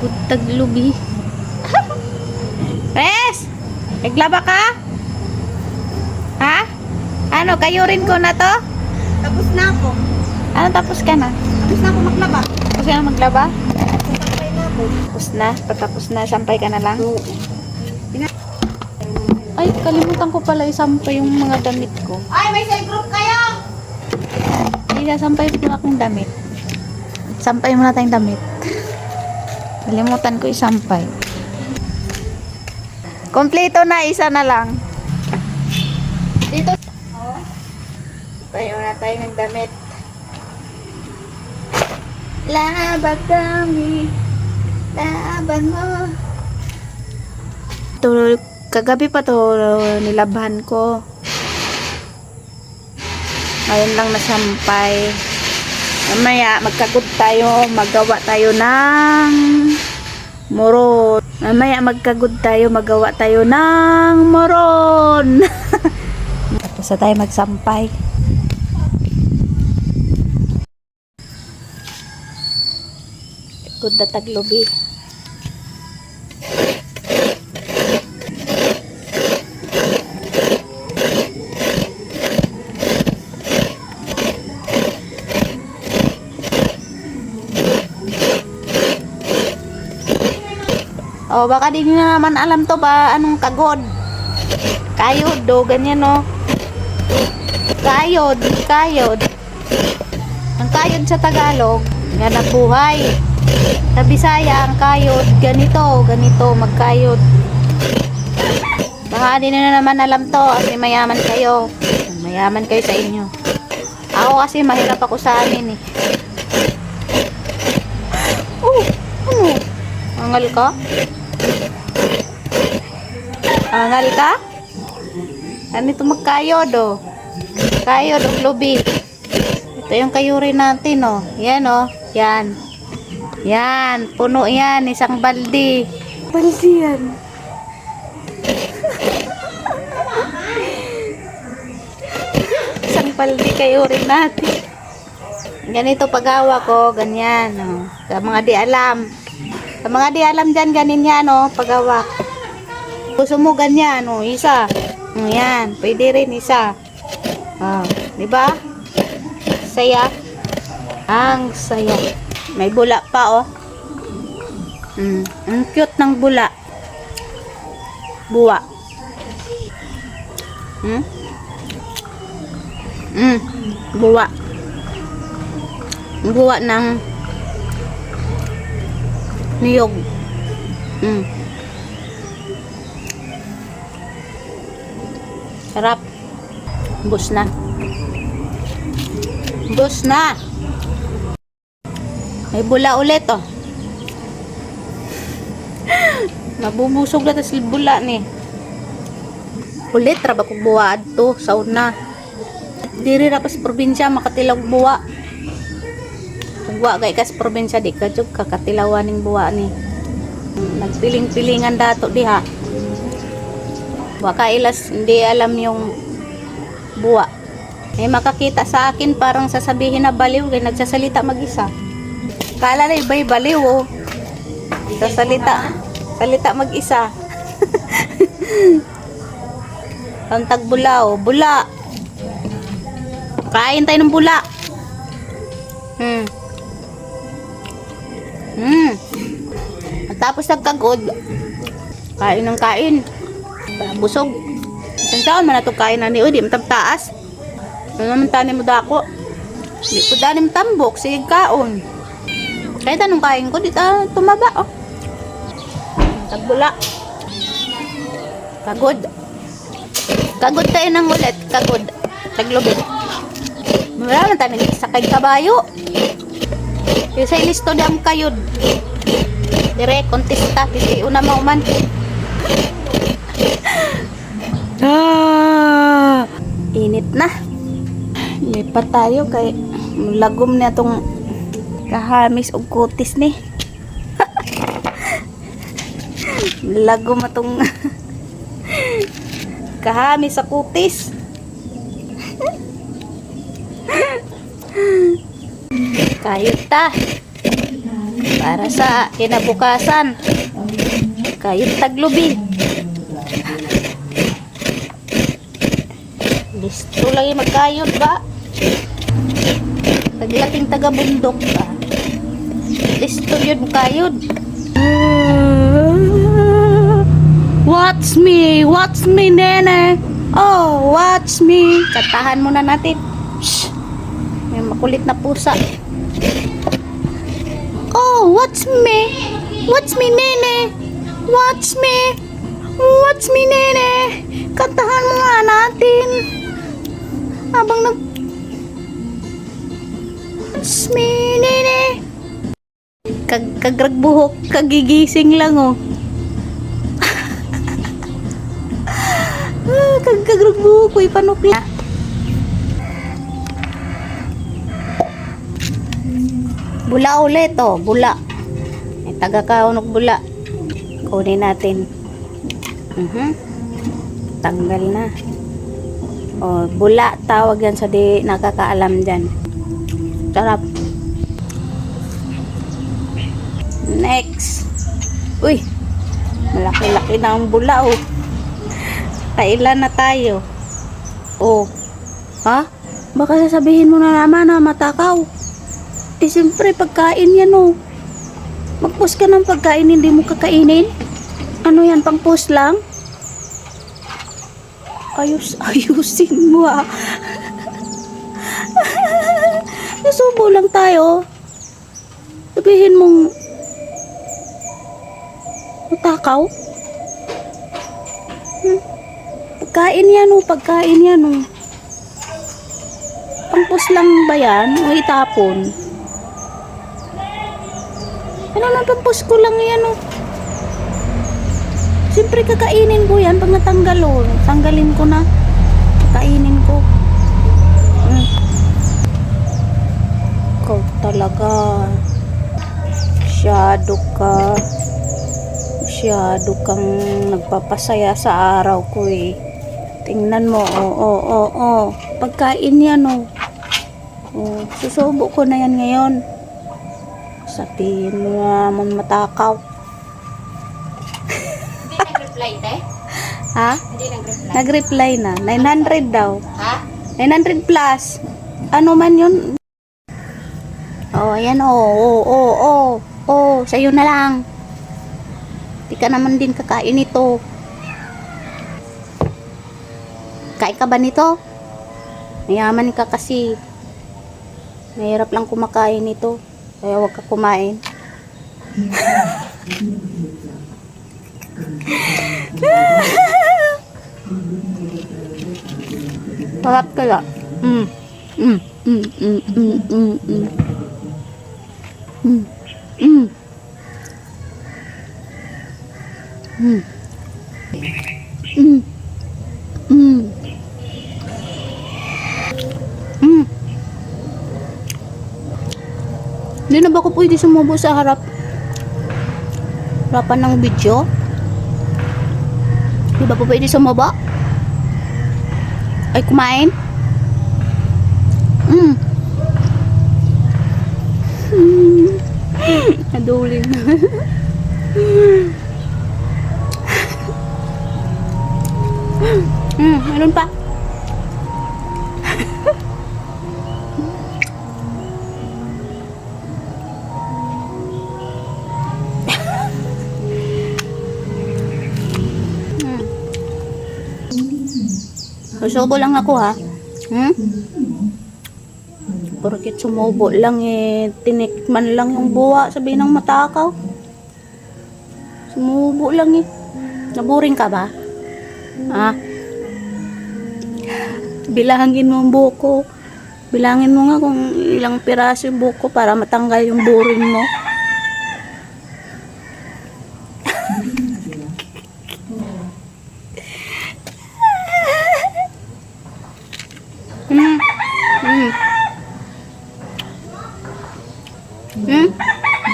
Butag lubi. Res! Naglaba ka? Ha? Ano, kayo rin ko na to? Tapos na ako. Ano, tapos ka na? Tapos na ako maglaba. Tapos ka na maglaba? Sasampay na ako. Tapos na? Pagtapos na, sampay ka na lang? Oo. Ay, kalimutan ko pala isampay yung mga damit ko. Ay, may cell group kayo! Ay, sasampay ko na akong damit. Sampay muna tayong damit. Kalimutan ko isampay. Kompleto na, isa na lang. Dito. Tayo na tayo ng damit. Laban kami. Laban mo. Tulog. Kagabi pa to nilabhan ko. Ngayon lang nasampay. Mamaya magkagod tayo, magawa tayo ng moron. Mamaya magkagod tayo, magawa tayo ng moron. Tapos na tayo magsampay. Good na taglobi. Oh, baka di nyo na naman alam to ba anong kagod. Kayod do, ganyan no. Kayod, kayod. Ang kayod sa Tagalog, ganap buhay. Sa Bisaya, ang kayod, ganito, ganito, magkayod. Baka di nyo na naman alam to, kasi mayaman kayo. Mayaman kayo sa inyo. Ako kasi mahirap ako sa amin eh. Angal ka? Angal ka? Ganito magkayod oh. Kayod o lubi. Ito yung kayuri natin oh. Yan oh. Yan. Yan. Puno yan. Isang baldi. Baldi yan. Isang baldi kayuri natin. Ganito paggawa ko. Ganyan oh. Sa mga di alam. Sa mga di alam dyan, ganin yan, oh, paggawa. Gusto mo ganyan, oh, isa. Oh, yan, pwede rin isa. Oh, di ba? Saya. Ang saya. May bula pa, oh. Ang cute ng bula. Buwa. Buwa. Buwa ng niyog. Sarap. Bus na. Bus na. May bula ulit oh. Mabubusog na tas bula ni. Ulit raba kog buwa adto sa una. Diri ra pas probinsya makatilaw buwa. Buwa kay kas probinsya di ka jud kakatilawan ning buwa ni. Nagpiling-pilingan dato diha. Baka ilas hindi alam yung buwa. May makakita sa akin parang sasabihin na baliw kay nagsasalita mag-isa. Kala na iba'y baliw oh. Sasalita mag-isa. Ang tagbula oh, bula. Kain tayo ng bula. Tapos nagkagod, kain ng kain, busog. Saan man na ito kain na ni Udi, matabtaas. Ano naman tanim mo dako? Di ko danim tambok, sige kaon. Kahit anong kain ko, di tumaba oh. Tagbula. Kagod. Kagod tayo ng ulit, kagod. Taglubid. Wala man tayo nagsakay kabayo. Kasi listo di ang kayod. Dire kontesta pili una mauman. Init na. Lipat tayo kay lagom na tong kahamis og kutis ni. Lagom atong kahamis sa kutis. Kayot ta. para sa kinabukasan. Kayod taglubi. Listo lang yung magkayod ba? Taglating taga-bundok ba? Listo yun magkayod. Watch me! Watch me, nene! Oh, watch me! Katahan muna natin. Shh! May makulit na pusa. Oh, watch me! Watch me, nene! Watch me! Watch me, nene! Kantahan mo nga natin. Habang Watch me, nene! Kagragbuhok, kagigising lang, oh. Kagragbuhok, ko'y panukla. Bula ulit, oh. Bula. May taga-kaunog bula. Kunin natin. Tanggal na. Oh, bula. Tawag yan sa di nakakaalam dyan. Sarap. Next. Uy. Malaki-laki na ang bula, oh. Kailan na tayo? Oh. Ha? Baka sasabihin mo na naman na matakaw. Eh, siyempre, pagkain yan, oh. Mag-post ka ng pagkain, hindi mo kakainin? Ano yan, pang-post lang? Ayusin mo, ah. Nasubo lang tayo. Sabihin mong matakaw? Pagkain yan, oh. Pagkain yan, oh. Pang-post lang ba yan? O itapon? Ano na, pang-post ko lang yan, oh. Siyempre, kakainin ko yan pag natanggal, oh. Tanggalin ko na. Kakainin ko. Ikaw talaga. Masyado kang nagpapasaya sa araw ko, eh. Tingnan mo, oh. Pagkain yan, oh. Oh, susubo ko na yan ngayon. Sabihin mo naman matakaw. Hindi nag-reply, te? Ha? Hindi nag-reply. Nag-reply na. 900 daw. Ha? 900 plus. Ano man yun? Oh, ayan, oh. Sa'yo na lang. Di ka naman din kakain ito. Kain ka ba nito? Mayaman ka kasi. Mahirap lang kumakain ito. Kaya huwag ka kumain. Sarap kaya. Hindi na ba ako pwede sumubo sa harapan ng video? Hindi ba po pwede sumubo? Ay, kumain? Naduling. Meron pa. Susubo lang ako, ha? Porket sumubo lang, eh. Tinikman lang yung buwa. Sabihin ng matakaw. Sumubo lang, eh. Naboring ka ba? Ha? Bilangin mo ang buko. Bilangin mo nga kung ilang piraso yung buko para matanggal yung boring mo.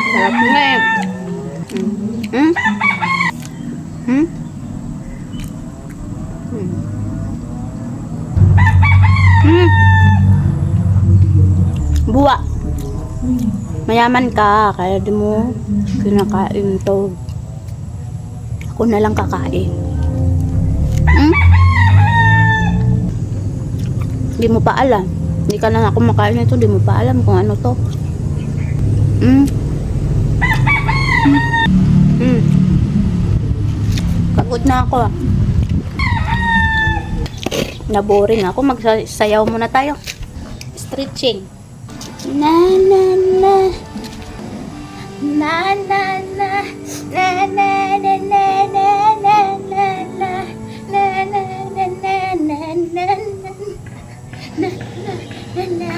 Sarap nga, eh. Buwa. Mayaman ka, kaya di mo kinakain to. Ako na lang kakain. Hmm? Di mo pa alam. Hindi ka na kumakain nito, di mo pa alam kung ano to. Hmm? Hmm. Pagod na ako. Naboring ako. Magsayaw muna tayo. Stretching. Na na na. Na na na. Na na na na na na na na. Na na na na na na na. Na na na na.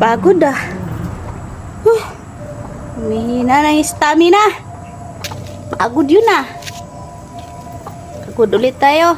Pagod ah. Humihina na yung stamina. Pagod yun ah. Pagod ulit tayo.